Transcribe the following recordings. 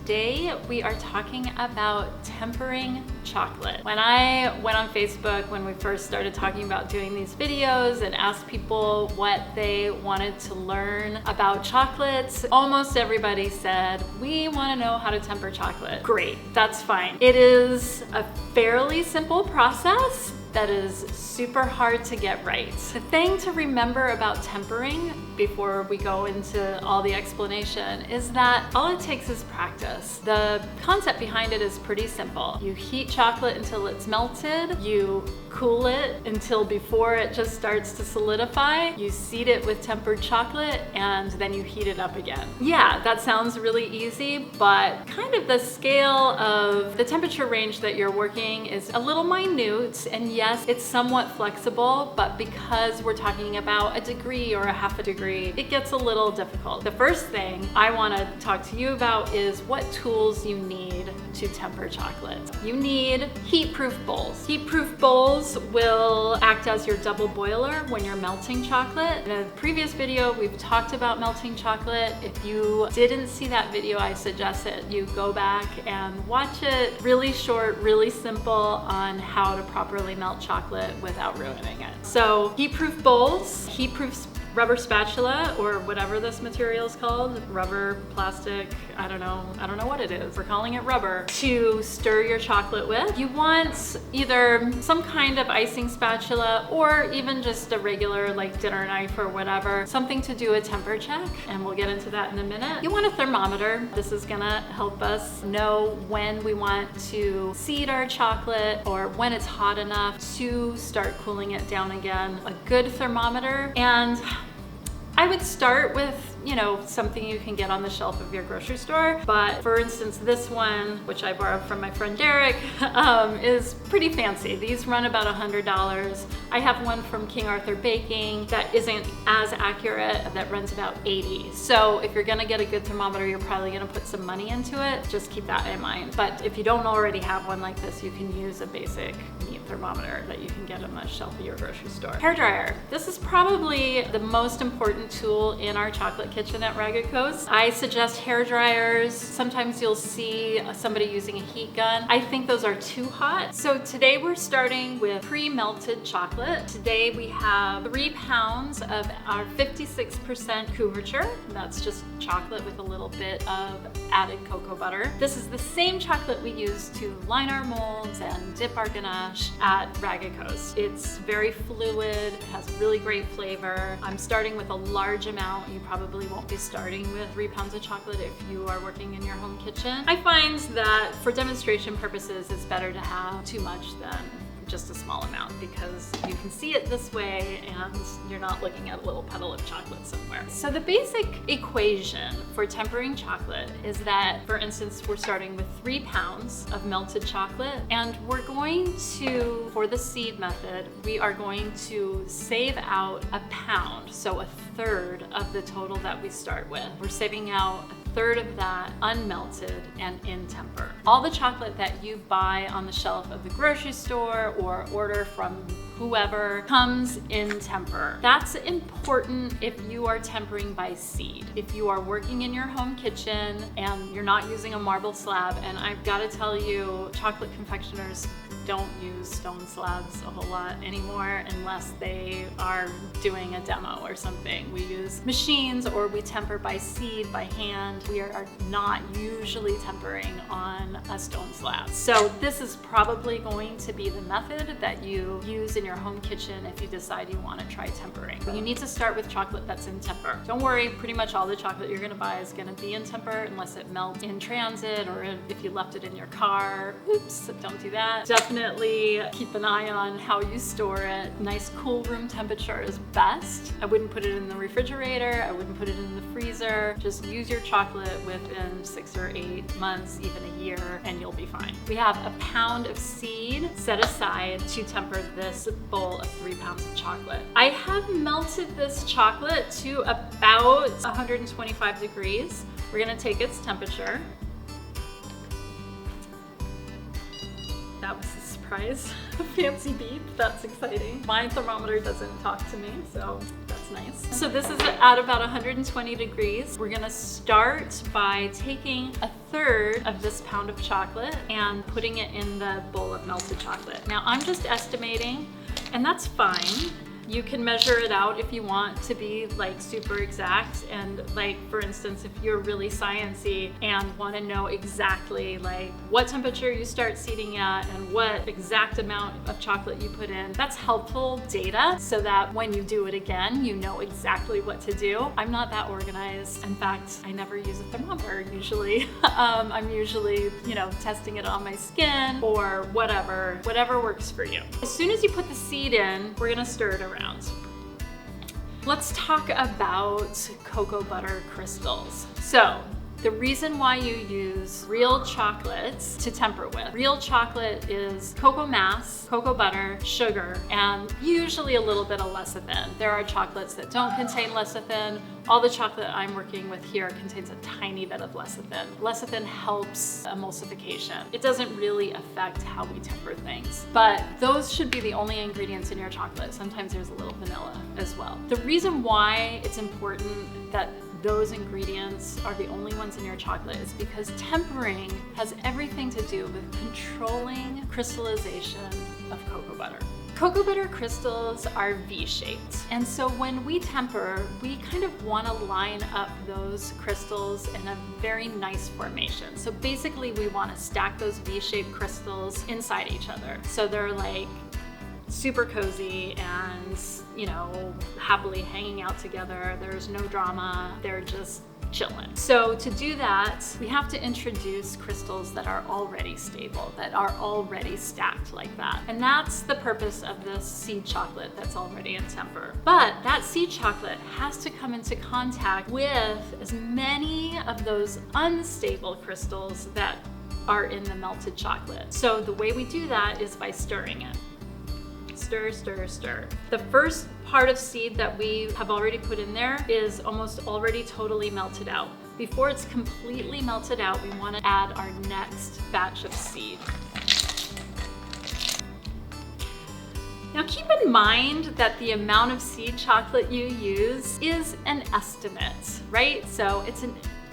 today we are talking about tempering chocolate. When I went on Facebook, when we first started talking about doing these videos and asked people what they wanted to learn about chocolates, almost everybody said, we want to know how to temper chocolate. Great, that's fine. It is a fairly simple process that is super hard to get right. The thing to remember about tempering before we go into all the explanation is that all it takes is practice. The concept behind it is pretty simple. You heat chocolate until it's melted, you cool it until before it just starts to solidify, you seed it with tempered chocolate, and then you heat it up again. Yeah, that sounds really easy, but kind of the scale of the temperature range that you're working is a little minute, and yes, it's somewhat flexible, but because we're talking about a degree or a half a degree, it gets a little difficult. The first thing I want to talk to you about is what tools you need to temper chocolate. You need heat-proof bowls. Heat-proof bowls will act as your double boiler when you're melting chocolate. In a previous video, we've talked about melting chocolate. If you didn't see that video, I suggest that you go back and watch it. Really short, really simple on how to properly melt chocolate without ruining it. So heat-proof bowls, heat-proof rubber spatula, or whatever this material is called, rubber, plastic, I don't know what it is. We're calling it rubber, to stir your chocolate with. You want either some kind of icing spatula or even just a regular like dinner knife or whatever, something to do a temper check, and we'll get into that in a minute. You want a thermometer. This is gonna help us know when we want to seed our chocolate or when it's hot enough to start cooling it down again. A good thermometer, and I would start with, something you can get on the shelf of your grocery store. But for instance, this one, which I borrowed from my friend Derek, is pretty fancy. These run about $100. I have one from King Arthur Baking that isn't as accurate, that runs about $80. So if you're gonna get a good thermometer, you're probably gonna put some money into it. Just keep that in mind. But if you don't already have one like this, you can use a basic neat thermometer that you can get on the shelf of your grocery store. Hairdryer. This is probably the most important tool in our chocolate kitchen at Ragged Coast. I suggest hair dryers. Sometimes you'll see somebody using a heat gun. I think those are too hot. So today we're starting with pre-melted chocolate. Today we have 3 pounds of our 56% couverture. That's just chocolate with a little bit of added cocoa butter. This is the same chocolate we use to line our molds and dip our ganache at Ragged Coast. It's very fluid, it has really great flavor. I'm starting with a large amount. You probably won't be starting with 3 pounds of chocolate if you are working in your home kitchen. I find that for demonstration purposes, it's better to have too much than just a small amount, because you can see it this way and you're not looking at a little puddle of chocolate somewhere. So the basic equation for tempering chocolate is that, for instance, we're starting with 3 pounds of melted chocolate, and we're going to, for the seed method, we are going to save out a pound, so a third of the total that we start with. We're saving out a third of that unmelted and in temper. All the chocolate that you buy on the shelf of the grocery store or order from whoever comes in temper. That's important if you are tempering by seed. If you are working in your home kitchen and you're not using a marble slab, and I've got to tell you, chocolate confectioners don't use stone slabs a whole lot anymore unless they are doing a demo or something. We use machines, or we temper by seed, by hand. We are not usually tempering on a stone slab. So this is probably going to be the method that you use in your home kitchen if you decide you want to try tempering. You need to start with chocolate that's in temper. Don't worry, pretty much all the chocolate you're going to buy is going to be in temper unless it melts in transit or if you left it in your car. Oops, don't do that. Definitely keep an eye on how you store it. Nice cool room temperature is best. I wouldn't put it in the refrigerator. I wouldn't put it in the freezer. Just use your chocolate within 6 or 8 months, even a year, and you'll be fine. We have a pound of seed set aside to temper this bowl of 3 pounds of chocolate. I have melted this chocolate to about 125 degrees. We're gonna take its temperature. That was a surprise. A fancy beep, that's exciting. My thermometer doesn't talk to me, so that's nice. So this is at about 120 degrees. We're gonna start by taking a 1/3 of this pound of chocolate and putting it in the bowl of melted chocolate. Now I'm just estimating, and that's fine. You can measure it out if you want to be like super exact, and like for instance, if you're really sciencey and want to know exactly like what temperature you start seeding at and what exact amount of chocolate you put in, that's helpful data so that when you do it again, you know exactly what to do. I'm not that organized. In fact, I never use a thermometer usually. I'm usually, testing it on my skin or whatever works for you. As soon as you put the seed in, we're gonna stir it around. Let's talk about cocoa butter crystals. So, the reason why you use real chocolates to temper with. Real chocolate is cocoa mass, cocoa butter, sugar, and usually a little bit of lecithin. There are chocolates that don't contain lecithin. All the chocolate I'm working with here contains a tiny bit of lecithin. Lecithin helps emulsification. It doesn't really affect how we temper things, but those should be the only ingredients in your chocolate. Sometimes there's a little vanilla as well. The reason why it's important that those ingredients are the only ones in your chocolate is because tempering has everything to do with controlling crystallization of cocoa butter. Cocoa butter crystals are V-shaped, and so when we temper, we kind of want to line up those crystals in a very nice formation. So basically we want to stack those V-shaped crystals inside each other. So they're like super cozy and, happily hanging out together. There's no drama. They're just chilling. So to do that, we have to introduce crystals that are already stable, that are already stacked like that. And that's the purpose of this seed chocolate that's already in temper. But that seed chocolate has to come into contact with as many of those unstable crystals that are in the melted chocolate. So the way we do that is by stirring it. Stir, stir, stir. The first part of seed that we have already put in there is almost already totally melted out. Before it's completely melted out, we want to add our next batch of seed. Now keep in mind that the amount of seed chocolate you use is an estimate, right? So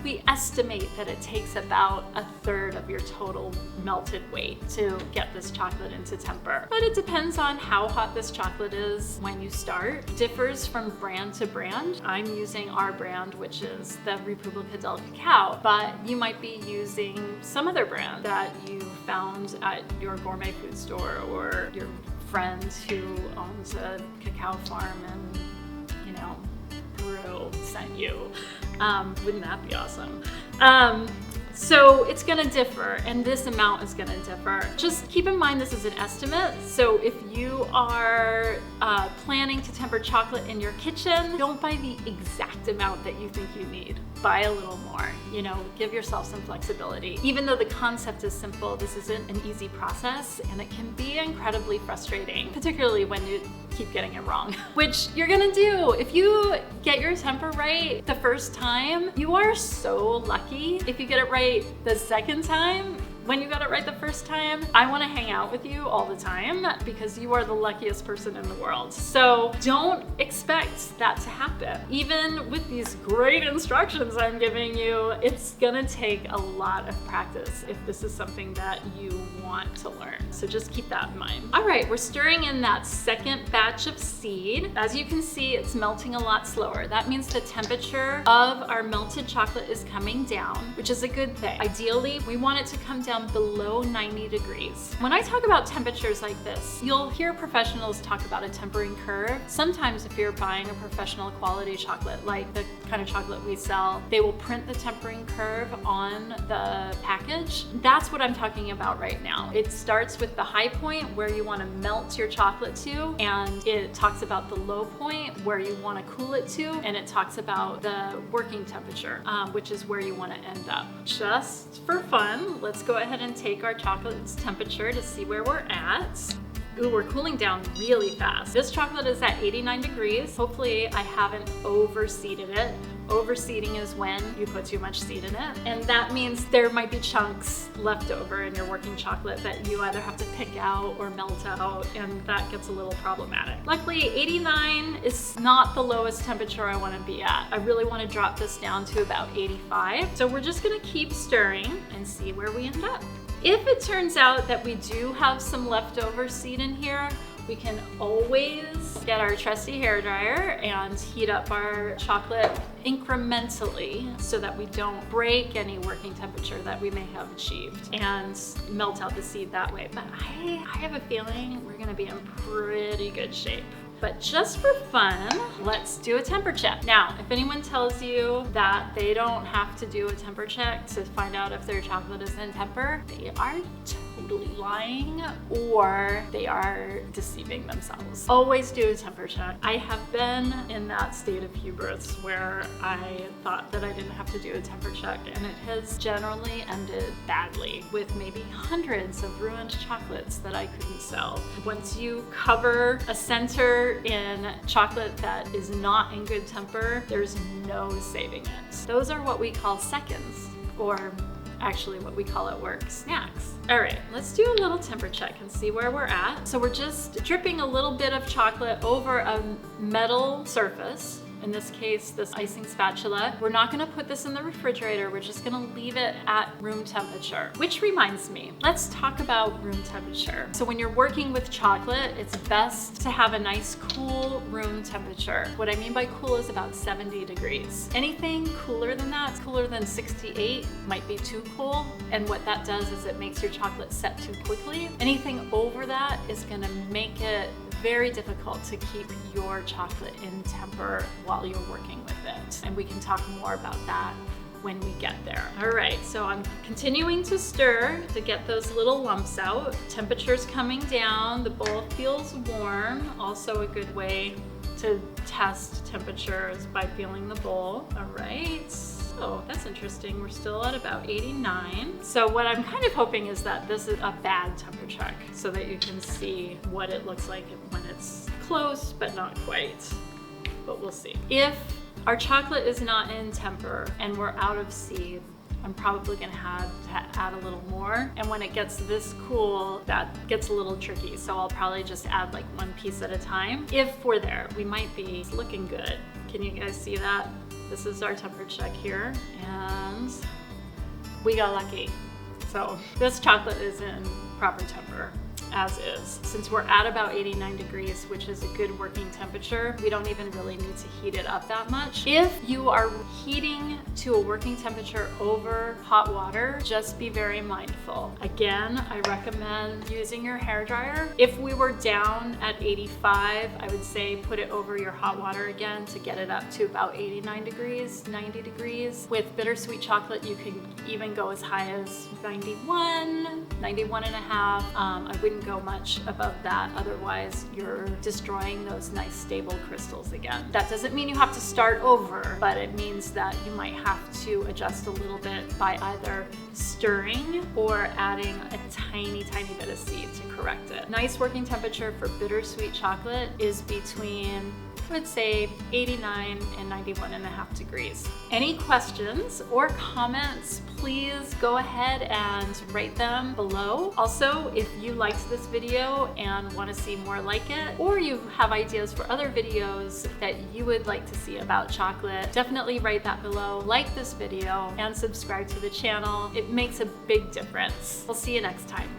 we estimate that it takes about 1/3 of your total melted weight to get this chocolate into temper. But it depends on how hot this chocolate is when you start. It differs from brand to brand. I'm using our brand, which is the Republica del Cacao, but you might be using some other brand that you found at your gourmet food store or your friend who owns a cacao farm in, Peru sent you. Wouldn't that be awesome? So it's gonna differ, and this amount is gonna differ. Just keep in mind this is an estimate, so if you are planning to temper chocolate in your kitchen, don't buy the exact amount that you think you need. Buy a little more, give yourself some flexibility. Even though the concept is simple, this isn't an easy process, and it can be incredibly frustrating, particularly when you keep getting it wrong, which you're gonna do. If you get your temper right the first time, you are so lucky. If you get it right the second time, when you got it right the first time, I want to hang out with you all the time because you are the luckiest person in the world. So don't expect that to happen. Even with these great instructions I'm giving you, it's gonna take a lot of practice if this is something that you want to learn. So just keep that in mind. All right, we're stirring in that second batch of seed. As you can see, it's melting a lot slower. That means the temperature of our melted chocolate is coming down, which is a good thing. Ideally, we want it to come down below 90 degrees. When I talk about temperatures like this, you'll hear professionals talk about a tempering curve. Sometimes if you're buying a professional quality chocolate, like the kind of chocolate we sell, they will print the tempering curve on the package. That's what I'm talking about right now. It starts with the high point where you want to melt your chocolate to, and it talks about the low point where you want to cool it to, and it talks about the working temperature, which is where you want to end up. Just for fun, let's go ahead and take our chocolate's temperature to see where we're at. Ooh, we're cooling down really fast. This chocolate is at 89 degrees. Hopefully I haven't overseeded it. Overseeding is when you put too much seed in it. And that means there might be chunks left over in your working chocolate that you either have to pick out or melt out, and that gets a little problematic. Luckily, 89 is not the lowest temperature I want to be at. I really want to drop this down to about 85. So we're just going to keep stirring and see where we end up. If it turns out that we do have some leftover seed in here, we can always get our trusty hairdryer and heat up our chocolate incrementally so that we don't break any working temperature that we may have achieved and melt out the seed that way. But I have a feeling we're gonna be in pretty good shape. But just for fun, let's do a temper check. Now, if anyone tells you that they don't have to do a temper check to find out if their chocolate is in temper, they are totally lying or they are deceiving themselves. Always do a temper check. I have been in that state of hubris where I thought that I didn't have to do a temper check, and it has generally ended badly with maybe hundreds of ruined chocolates that I couldn't sell. Once you cover a center in chocolate that is not in good temper, there's no saving it. Those are what we call seconds, or actually what we call at work snacks. All right, let's do a little temper check and see where we're at. So we're just dripping a little bit of chocolate over a metal surface. In this case, this icing spatula. We're not gonna put this in the refrigerator. We're just gonna leave it at room temperature. Which reminds me, let's talk about room temperature. So when you're working with chocolate, it's best to have a nice cool room temperature. What I mean by cool is about 70 degrees. Anything cooler than that, cooler than 68, might be too cool. And what that does is it makes your chocolate set too quickly. Anything over that is gonna make it very difficult to keep your chocolate in temper while you're working with it. And we can talk more about that when we get there. All right, so I'm continuing to stir to get those little lumps out. Temperature's coming down, the bowl feels warm. Also a good way to test temperature is by feeling the bowl. All right. Oh, that's interesting. We're still at about 89. So what I'm kind of hoping is that this is a bad temper check so that you can see what it looks like when it's close, but not quite. But we'll see. If our chocolate is not in temper and we're out of seed, I'm probably gonna have to add a little more. And when it gets this cool, that gets a little tricky. So I'll probably just add like one piece at a time. If we're there, we might be looking good. Can you guys see that? This is our temper check here, and we got lucky. So this chocolate is in proper temper, as is. Since we're at about 89 degrees, which is a good working temperature, we don't even really need to heat it up that much. If you are heating to a working temperature over hot water, just be very mindful. Again, I recommend using your hairdryer. If we were down at 85, I would say put it over your hot water again to get it up to about 89 degrees, 90 degrees. With bittersweet chocolate, you can even go as high as 91, 91 and a half. I wouldn't go much above that, otherwise you're destroying those nice stable crystals again. That doesn't mean you have to start over, but it means that you might have to adjust a little bit by either stirring or adding a tiny bit of seed to correct it. Nice working temperature for bittersweet chocolate is between, I would say, 89 and 91 and a half degrees. Any questions or comments, please go ahead and write them below. Also, if you liked this video and want to see more like it, or you have ideas for other videos that you would like to see about chocolate, definitely write that below. Like this video and subscribe to the channel. It makes a big difference. We'll see you next time.